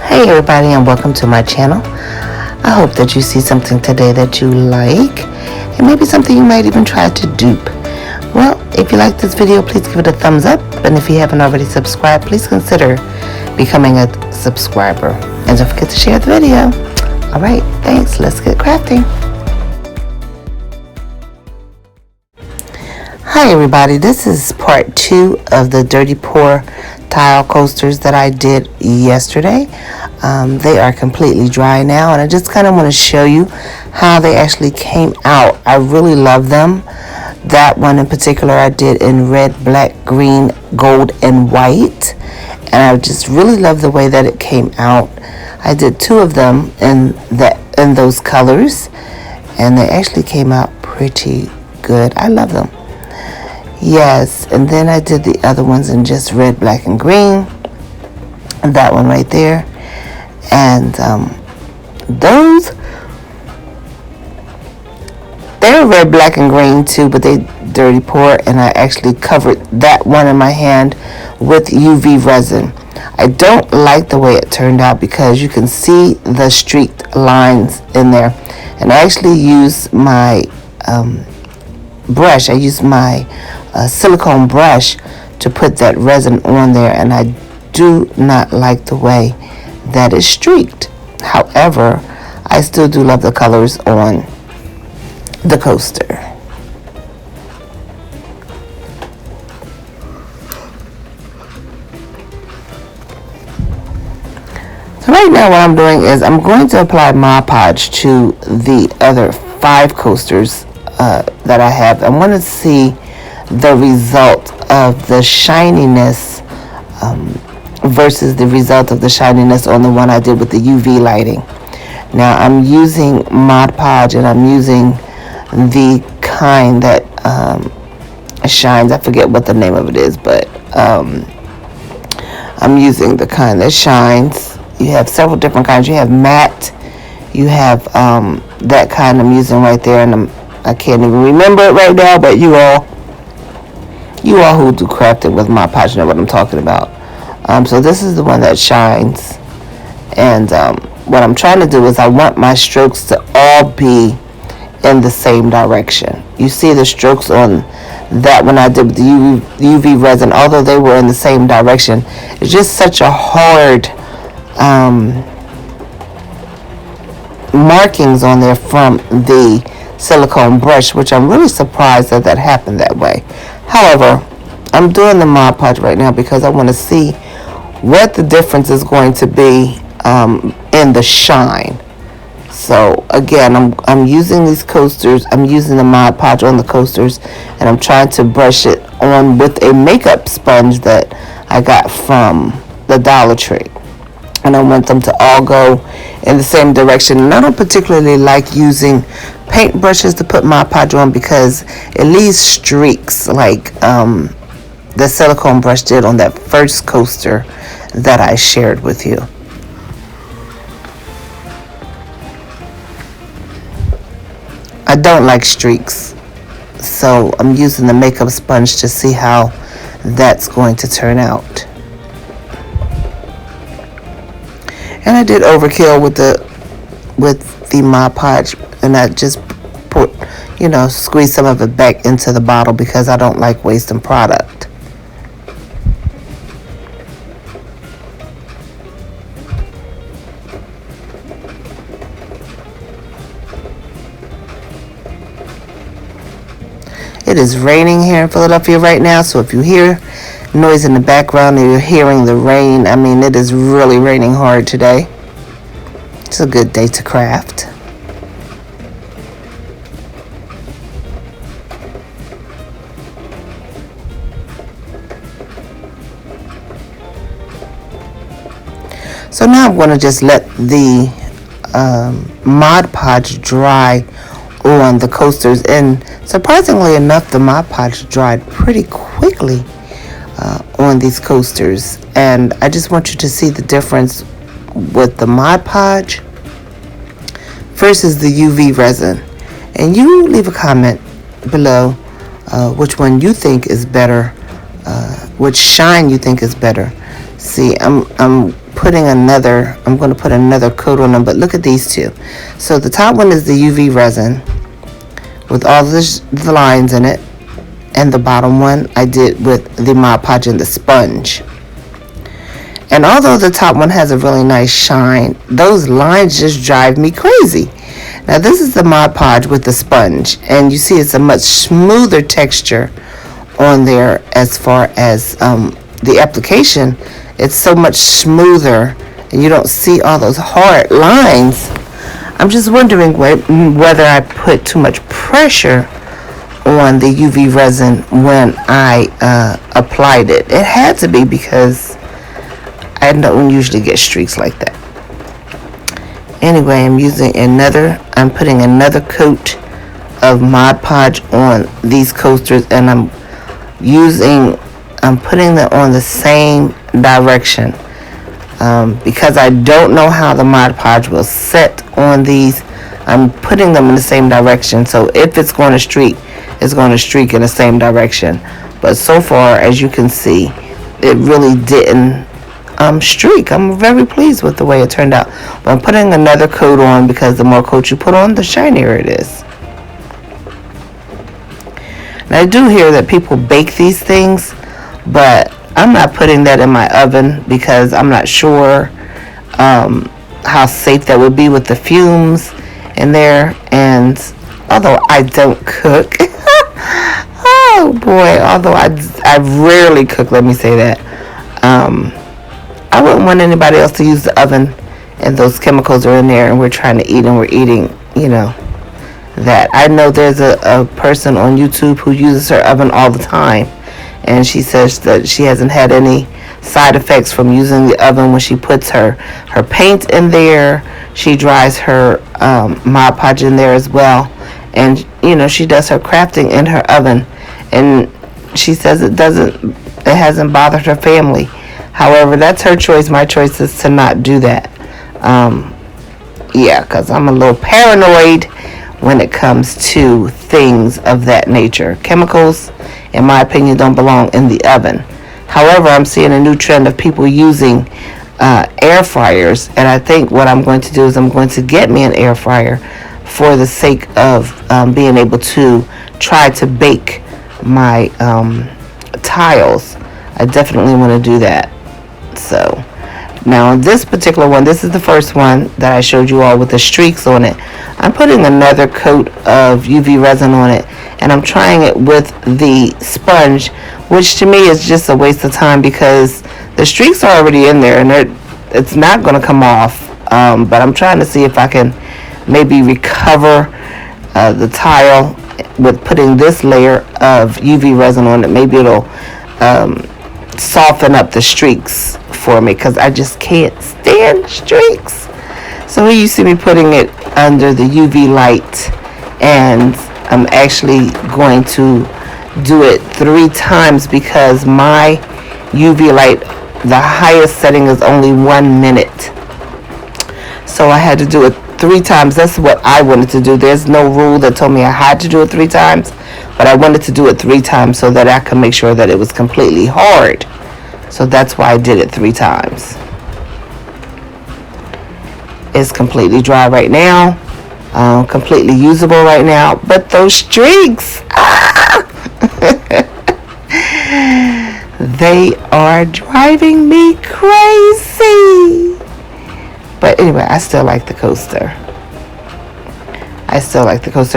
Hey everybody, and welcome to my channel. I hope that you see something today that you like, and maybe something you might even try to dupe. Well, if you like this video, please give it a thumbs up, and if you haven't already subscribed, please consider becoming a subscriber. And don't forget to share the video. Alright, thanks. Let's get crafting. Hi everybody, this is part 2 of the Dirty Pour tile coasters that I did yesterday. They are completely dry now, and I just kind of want to show you how they actually came out. I really love them. That one in particular I did in red, black, green, gold, and white, and I just really love the way that it came out. I did 2 of them in those colors, and they actually came out pretty good. I love them. Yes, and then I did the other ones in just red, black, and green. And that one right there. And those, they're red, black, and green too, but they Dirty Pour, and I actually covered that one in my hand with UV resin. I don't like the way it turned out because you can see the streaked lines in there. And I actually used my brush. I used my silicone brush to put that resin on there, and I do not like the way that is streaked. However, I still do love the colors on the coaster. So right now what I'm doing is I'm going to apply Mod Podge to the other 5 coasters that I have. I want to see the result of the shininess versus the result of the shininess on the one I did with the UV lighting. Now I'm using Mod Podge, and I'm using the kind that shines. I forget what the name of it is, but I'm using the kind that shines. You have several different kinds. You have matte, you have that kind I'm using right there, and I can't even remember it right now, but you all who do crafting with Mod Podge know what I'm talking about. So this is the one that shines, and what I'm trying to do is I want my strokes to all be in the same direction. You see the strokes on that one I did with the UV resin, although they were in the same direction, it's just such a hard markings on there from the silicone brush, which I'm really surprised that happened that way. However, I'm doing the Mod Podge right now because I want to see what the difference is going to be in the shine. So again, I'm using these coasters. I'm using the Mod Podge on the coasters, and I'm trying to brush it on with a makeup sponge that I got from the Dollar Tree. And I want them to all go in the same direction. And I don't particularly like using paint brushes to put Mod Podge on because it leaves streaks like the silicone brush did on that first coaster that I shared with you. I don't like streaks, so I'm using the makeup sponge to see how that's going to turn out. And I did overkill with the Mod Podge, and I just put, squeeze some of it back into the bottle because I don't like wasting product. It is raining here in Philadelphia right now, so if you hear noise in the background and you're hearing the rain, I mean, it is really raining hard today. It's a good day to craft. So now I'm going to just let the Mod Podge dry on the coasters, and surprisingly enough, the Mod Podge dried pretty quickly on these coasters. And I just want you to see the difference with the Mod Podge versus the UV resin. And you leave a comment below which one you think is better, which shine you think is better. See, I'm I'm going to put another coat on them, but look at these two. So the top one is the UV resin with all the lines in it, and the bottom one I did with the Mod Podge and the sponge. And although the top one has a really nice shine, those lines just drive me crazy. Now this is the Mod Podge with the sponge, and you see it's a much smoother texture on there as far as the application. It's so much smoother, and you don't see all those hard lines. I'm just wondering whether I put too much pressure on the UV resin when I applied it. It had to be, because I don't usually get streaks like that. Anyway, I'm putting another coat of Mod Podge on these coasters, and I'm putting them on the same direction. Because I don't know how the Mod Podge will set on these, I'm putting them in the same direction. So if it's going to streak, it's going to streak in the same direction. But so far, as you can see, it really didn't streak. I'm very pleased with the way it turned out. But I'm putting another coat on, because the more coat you put on, the shinier it is. Now I do hear that people bake these things, but I'm not putting that in my oven because I'm not sure how safe that would be with the fumes in there. And although I don't cook, oh boy, although I rarely cook, let me say that, I wouldn't want anybody else to use the oven and those chemicals are in there and we're trying to eat and we're eating, that. I know there's a person on YouTube who uses her oven all the time, and she says that she hasn't had any side effects from using the oven when she puts her paint in there. She dries her Mod Podge in there as well, and she does her crafting in her oven, and she says it hasn't bothered her family. However, that's her choice. My choice is to not do that. Because I'm a little paranoid when it comes to things of that nature. Chemicals, in my opinion, don't belong in the oven. However, I'm seeing a new trend of people using air fryers, and I think what I'm going to do is I'm going to get me an air fryer for the sake of being able to try to bake my tiles. I definitely want to do that. So now this particular one, this is the first one that I showed you all with the streaks on it. I'm putting another coat of UV resin on it, and I'm trying it with the sponge, which to me is just a waste of time because the streaks are already in there and it's not going to come off. But I'm trying to see if I can maybe recover the tile with putting this layer of UV resin on it. Maybe it'll soften up the streaks for me, because I just can't stand streaks. So here you see me putting it under the UV light, and I'm actually going to do it 3 times because my UV light, the highest setting is only 1 minute. So I had to do it 3 times. That's what I wanted to do. There's no rule that told me I had to do it 3 times, but I wanted to do it 3 times so that I could make sure that it was completely hard. So that's why I did it 3 times. It's completely dry right now, completely usable right now, but those streaks, they are driving me crazy. But anyway, I still like the coaster.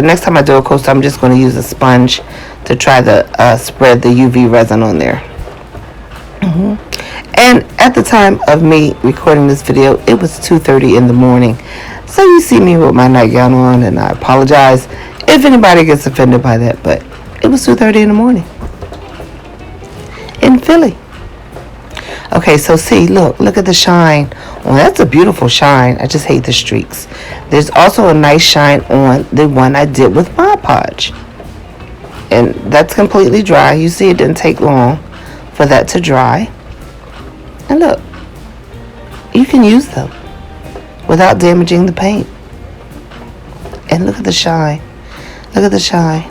Next time I do a coaster, I'm just going to use a sponge to try to spread the UV resin on there. And at the time of me recording this video, it was 2:30 in the morning. So you see me with my nightgown on, and I apologize if anybody gets offended by that, but it was 2:30 in the morning in Philly. Okay, so see, look at the shine. Well, that's a beautiful shine. I just hate the streaks. There's also a nice shine on the one I did with Mod Podge. And that's completely dry. You see, it didn't take long for that to dry. And look, you can use them without damaging the paint. And look at the shine. Look at the shine.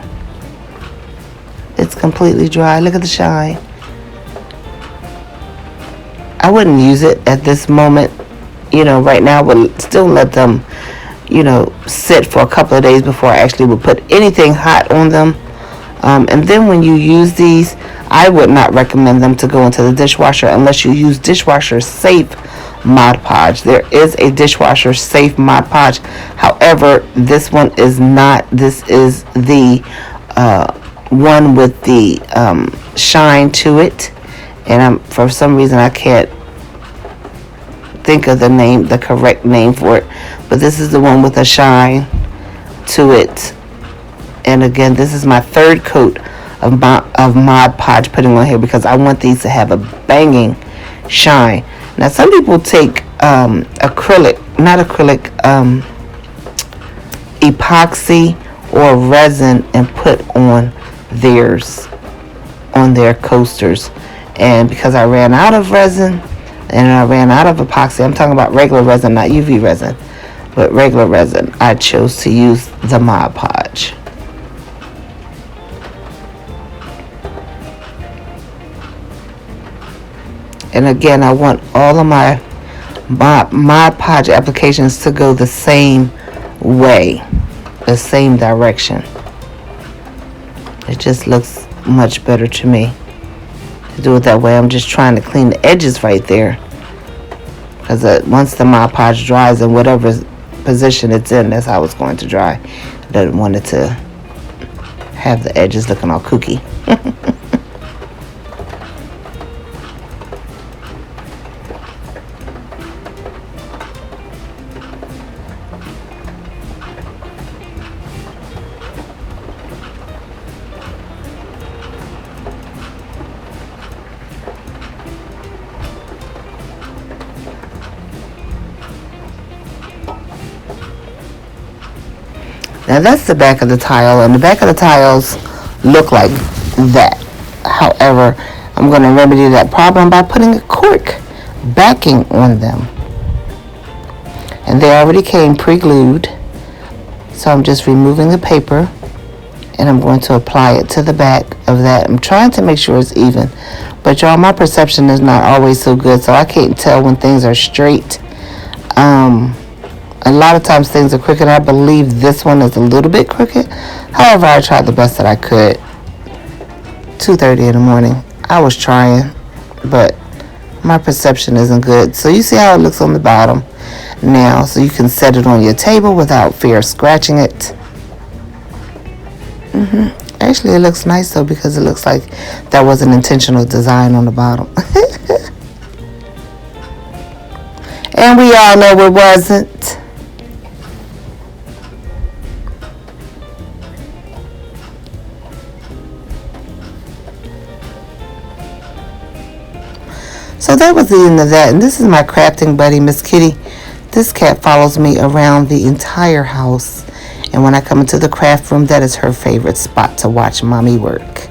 It's completely dry. Look at the shine. I wouldn't use it at this moment. Right now I would still let them, sit for a couple of days before I actually would put anything hot on them. And then when you use these, I would not recommend them to go into the dishwasher unless you use dishwasher safe Mod Podge. There is a dishwasher safe Mod Podge. However, this one is not. This is the one with the shine to it. And for some reason I can't think of the correct name for it. But this is the one with a shine to it. And again, this is my third coat of Mod Podge putting on here because I want these to have a banging shine. Now, some people take epoxy or resin and put on their coasters. And because I ran out of resin and I ran out of epoxy, I'm talking about regular resin, not UV resin, but regular resin, I chose to use the Mod Podge. And again, I want all of my Mod Podge applications to go the same way, the same direction. It just looks much better to me to do it that way. I'm just trying to clean the edges right there, because once the Mod Podge dries in whatever position it's in, that's how it's going to dry. I don't want it to have the edges looking all kooky. Now that's the back of the tile, and the back of the tiles look like that. However, I'm going to remedy that problem by putting a cork backing on them. And they already came pre-glued, so I'm just removing the paper and I'm going to apply it to the back of that. I'm trying to make sure it's even, but y'all, my perception is not always so good, so I can't tell when things are straight. A lot of times things are crooked. I believe this one is a little bit crooked. However, I tried the best that I could. 2:30 in the morning. I was trying, but my perception isn't good. So you see how it looks on the bottom now, so you can set it on your table without fear of scratching it. Actually, it looks nice though, because it looks like that was an intentional design on the bottom. And we all know it wasn't. So that was the end of that. And this is my crafting buddy, Miss Kitty. This cat follows me around the entire house. And when I come into the craft room, that is her favorite spot to watch mommy work.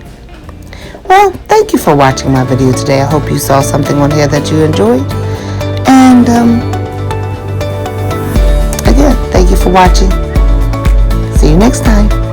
Well, thank you for watching my video today. I hope you saw something on here that you enjoyed. And again, thank you for watching. See you next time.